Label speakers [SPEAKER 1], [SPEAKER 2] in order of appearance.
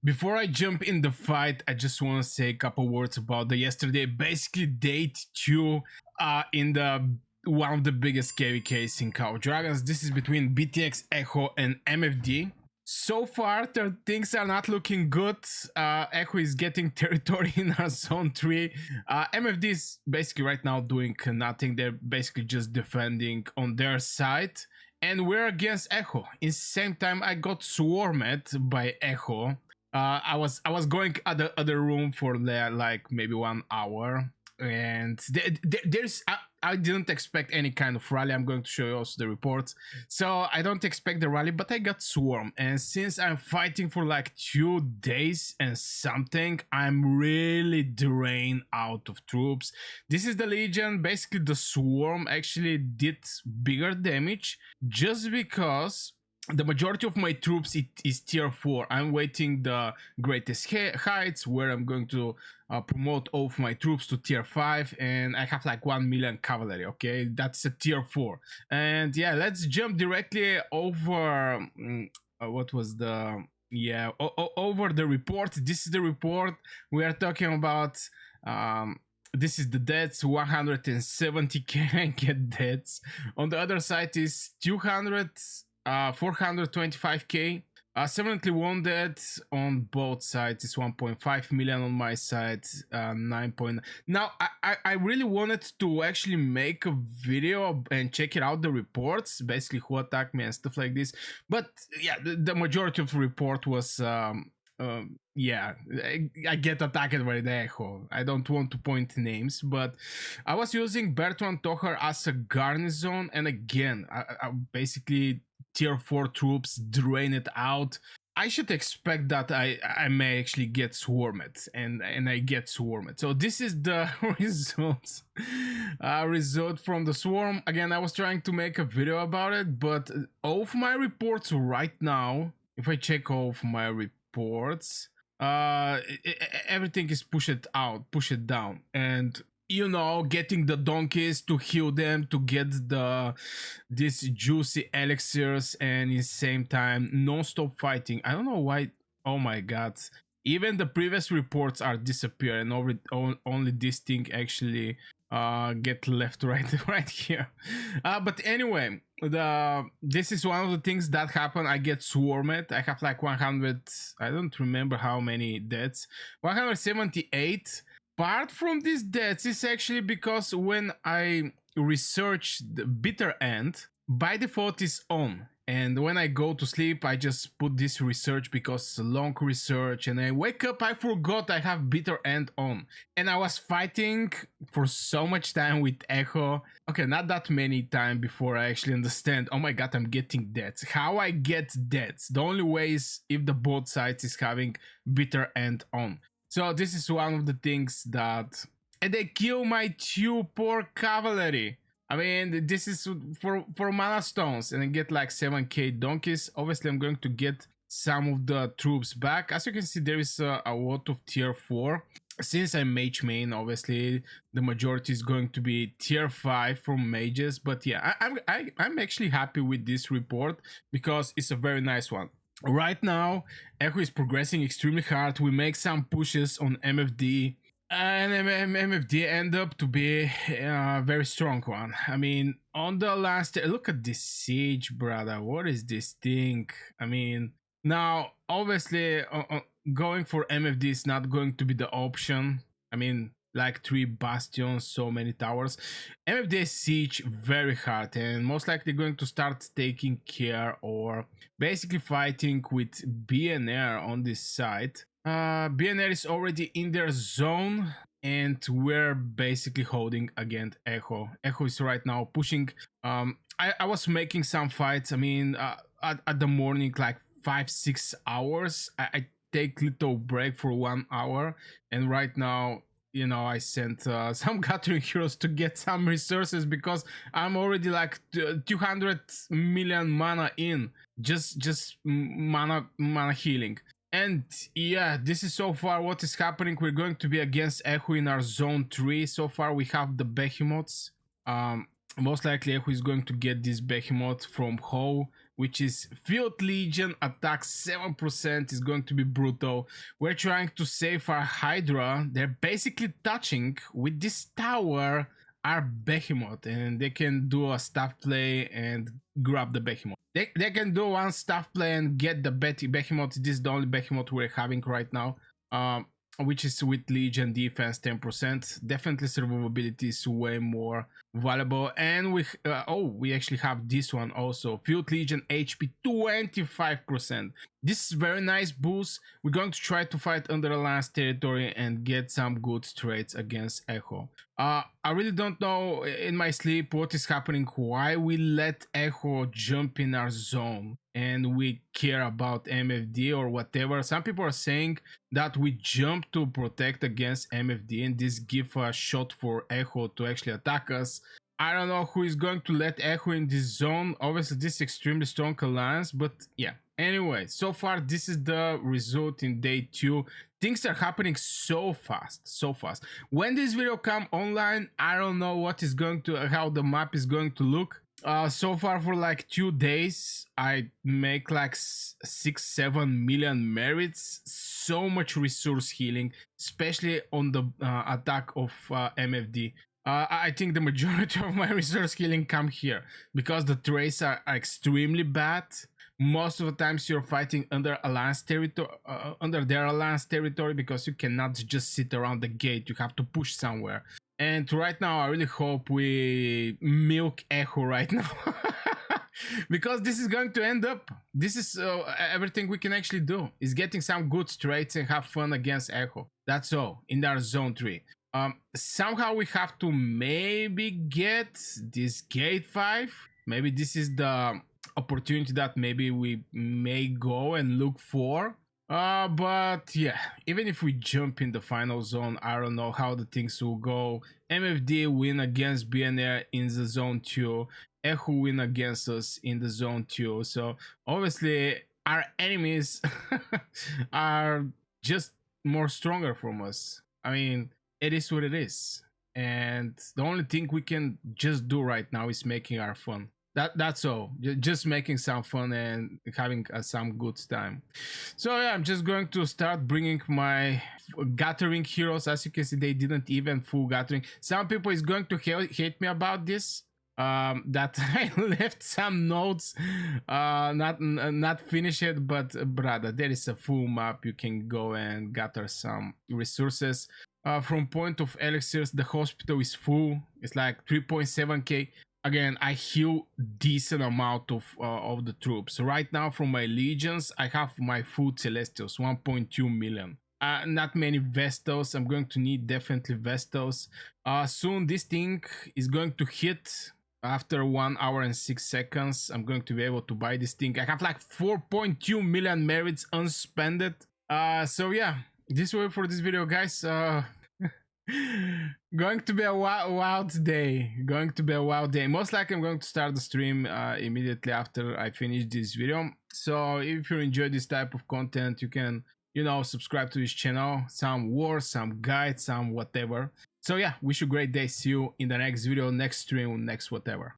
[SPEAKER 1] Before I jump in the fight, I just want to say a couple words about the yesterday, basically day 2 in the one of the biggest KVKs in Cow Dragons. This is between BTX Echo and MFD. So far, things are not looking good. Echo is getting territory in our zone 3. MFD is basically right now doing nothing. They're basically just defending on their side. And we're against Echo. In the same time, I got swarmed by Echo. I was going at the other room for like maybe 1 hour, and there's I didn't expect any kind of rally. I'm going to show you also the reports. So I don't expect the rally, but I got swarmed, and since I'm fighting for like 2 days and something, I'm really drained out of troops. This is the Legion. Basically, the swarm actually did bigger damage just because the majority of my troops is tier 4. I'm waiting the greatest heights where I'm going to promote all of my troops to tier 5, and I have like 1 million cavalry. Okay, that's a tier 4. And yeah, let's jump directly over what was the over the report. This is the report we are talking about. This is the deaths, 170k get deaths. On the other side is 425k. 70 wounded on both sides. It's 1.5 million on my side. 9. Now I really wanted to actually make a video and check it out, the reports, basically who attacked me and stuff like this. But yeah, the majority of the report was yeah, I get attacked by the Echo. I don't want to point names, but I was using Bertrand Tocher as a garnison, and again, I basically tier 4 troops drain it out. I should expect that I may actually get swarmed, and I get swarmed. So this is the result from the swarm. Again, I was trying to make a video about it, but all of my reports right now, if I check all of my reports, everything is pushed down, and you know, getting the donkeys to heal them, to get these juicy elixirs, and in the same time non-stop fighting. I don't know why. Oh my god, even the previous reports are disappearing. Only this thing actually get left right here. But anyway, this is one of the things that happen. I get swarmed. I have like 100, I don't remember how many deaths, 178. Apart from these deaths, is actually because when I research the bitter end, by default is on, and when I go to sleep I just put this research because it's a long research, and I wake up, I forgot I have bitter end on, and I was fighting for so much time with Echo. Okay, not that many time before I actually understand, oh my god, I'm getting deaths. How I get deaths? The only way is if the both sides is having bitter end on. So this is one of the things that, and they kill my 2 poor cavalry. I mean, this is for mana stones, and I get like 7k donkeys. Obviously, I'm going to get some of the troops back. As you can see, there is a lot of tier 4. Since I'm mage main, obviously the majority is going to be tier 5 from mages. But yeah, I'm actually happy with this report because it's a very nice one. Right now, Echo is progressing extremely hard. We make some pushes on MFD, and MFD end up to be a very strong one. I mean, on the last, look at this siege, brother. What is this thing? I mean, now obviously going for MFD is not going to be the option. I mean, like 3 bastions, so many towers. MFD siege very hard, and most likely going to start taking care or basically fighting with BNR on this side. BNR is already in their zone, and we're basically holding against Echo. Echo is right now pushing. I was making some fights. I mean, at the morning, like 5-6 hours. I take little break for 1 hour, and right now, you know, I sent some gathering heroes to get some resources because I'm already like 200 million mana in just mana healing. And yeah, this is so far what is happening. We're going to be against Echo in our zone 3. So far we have the Behemoths. Most likely Echo is going to get this Behemoth from Ho. which is Field Legion attack 7% is going to be brutal. We're trying to save our Hydra. They're basically touching with this tower our Behemoth, and they can do a staff play and grab the Behemoth. They can do one staff play and get the Behemoth. This is the only Behemoth we're having right now. Which is with Legion defense 10%. Definitely survivability is way more valuable. And we actually have this one also. Field Legion HP 25%. This is very nice boost. We're going to try to fight under Alliance territory and get some good trades against Echo. I really don't know in my sleep what is happening, why we let Echo jump in our zone and we care about MFD or whatever. Some people are saying that we jump to protect against MFD and this give a shot for Echo to actually attack us. I don't know who is going to let Echo in this zone. Obviously, this is extremely strong alliance, but yeah. Anyway, so far this is the result in day 2. Things are happening so fast. When this video come online, I don't know what is going to, how the map is going to look. So far for like 2 days, I make like 6-7 million merits. So much resource healing, especially on the attack of MFD. I think the majority of my resource healing come here because the trades are extremely bad. Most of the times you're fighting under Alliance territory, under their Alliance territory, because you cannot just sit around the gate. You have to push somewhere. And right now, I really hope we milk Echo right now. Because this is going to end up, this is everything we can actually do, is getting some good trades and have fun against Echo. That's all, in our zone 3. Somehow we have to maybe get this gate 5. Maybe this is the opportunity that maybe we may go and look for. But yeah, even if we jump in the final zone, I don't know how the things will go. MFD win against BNR in the zone 2. Echo win against us in the zone 2. So obviously our enemies are just more stronger from us. I mean, it is what it is. And the only thing we can just do right now is making our fun. That's all. Just making some fun and having some good time. So yeah, I'm just going to start bringing my gathering heroes. As you can see, they didn't even full gathering. Some people is going to hate me about this. That I left some notes, not finished it, but brother, there is a full map. You can go and gather some resources. From point of elixirs, the hospital is full. It's like 3.7k. Again, I heal decent amount of the troops. Right now, from my legions, I have my full celestials, 1.2 million. Not many Vestals. I'm going to need definitely Vestals. Soon, this thing is going to hit. After 1 hour and 6 seconds, I'm going to be able to buy this thing. I have like 4.2 million merits unspended. So yeah, this way for this video, guys. Going to be a wild day. Going to be a wild day. Most likely I'm going to start the stream immediately after I finish this video. So if you enjoy this type of content, you can, subscribe to this channel. Some wars, some guides, some whatever. So yeah, wish you a great day. See you in the next video, next stream, next whatever.